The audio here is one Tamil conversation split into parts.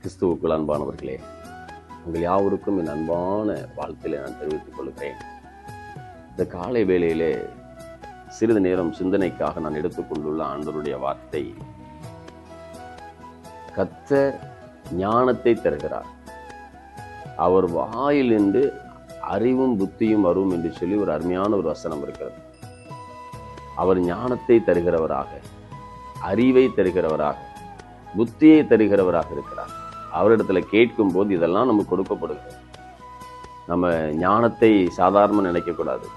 கிறிஸ்துவுக்குள் அன்பானவர்களே, உங்கள் யாவருக்கும் என் அன்பான வாழ்த்திலே நான் தெரிவித்துக் கொள்கிறேன். இந்த காலை வேளையிலே சிறிது நேரம் சிந்தனைக்காக நான் எடுத்துக்கொண்டுள்ள ஆண்டவருடைய வார்த்தை, கர்த்தர் ஞானத்தை தருகிறார், அவர் வாயிலிருந்து அறிவும் புத்தியும் வரும் என்று சொல்லி ஒரு அருமையான ஒரு வசனம் இருக்கிறது. அவர் ஞானத்தை தருகிறவராக, அறிவை தருகிறவராக, புத்தியை தருகிறவராக இருக்கிறார். அவரிடத்துல கேட்கும் போது இதெல்லாம் நமக்கு கொடுக்கப்படுகிறது. நம்ம ஞானத்தை சாதாரணமாக நினைக்கக்கூடாது,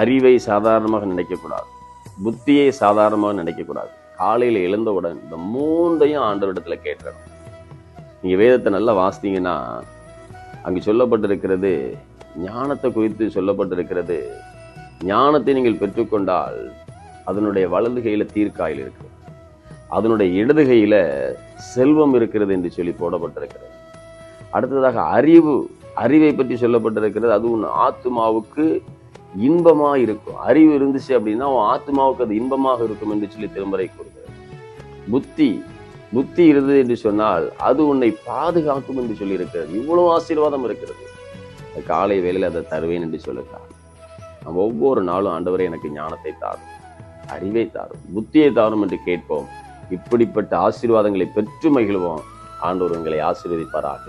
அறிவை சாதாரணமாக நினைக்கக்கூடாது, புத்தியை சாதாரணமாக நினைக்கக்கூடாது. காலையில் எழுந்தவுடன் இந்த மூன்றையும் ஆண்டவரிடத்துல கேட்கணும். நீங்க வேதத்தை நல்லா வாசித்தீங்கன்னா அங்கு சொல்லப்பட்டிருக்கிறது, ஞானத்தை குறித்து சொல்லப்பட்டிருக்கிறது. ஞானத்தை நீங்கள் பெற்றுக்கொண்டால் அதனுடைய வலது கையில தீர்க்காயில் இருக்கிறது, அதனுடைய இடது கையில செல்வம் இருக்கிறது என்று சொல்லி போடப்பட்டிருக்கிறது. அடுத்ததாக அறிவை பற்றி சொல்லப்பட்டிருக்கிறது. அது உன் ஆத்மாவுக்கு இன்பமா இருக்கும். அறிவு இருந்துச்சு அப்படின்னா உன் ஆத்மாவுக்கு அது இன்பமாக இருக்கும் என்று சொல்லி திருமறை கூறுகிறது. புத்தி இருந்தது என்று சொன்னால் அது உன்னை பாதுகாக்கும் என்று சொல்லி இருக்கிறது. இவ்வளவு ஆசீர்வாதம் இருக்கிறது. காலை வேளையில் அதை தருவேன் என்று சொல்லுகிறார். நம்ம ஒவ்வொரு நாளும் ஆண்டவரே எனக்கு ஞானத்தை தாரும், அறிவை தாரும், புத்தியை தாரும் என்று கேட்போம். இப்படிப்பட்ட ஆசீர்வாதங்களை பெற்று மகிழ்வோம். ஆண்டவர் உங்களை ஆசீர்வதிப்பாராக.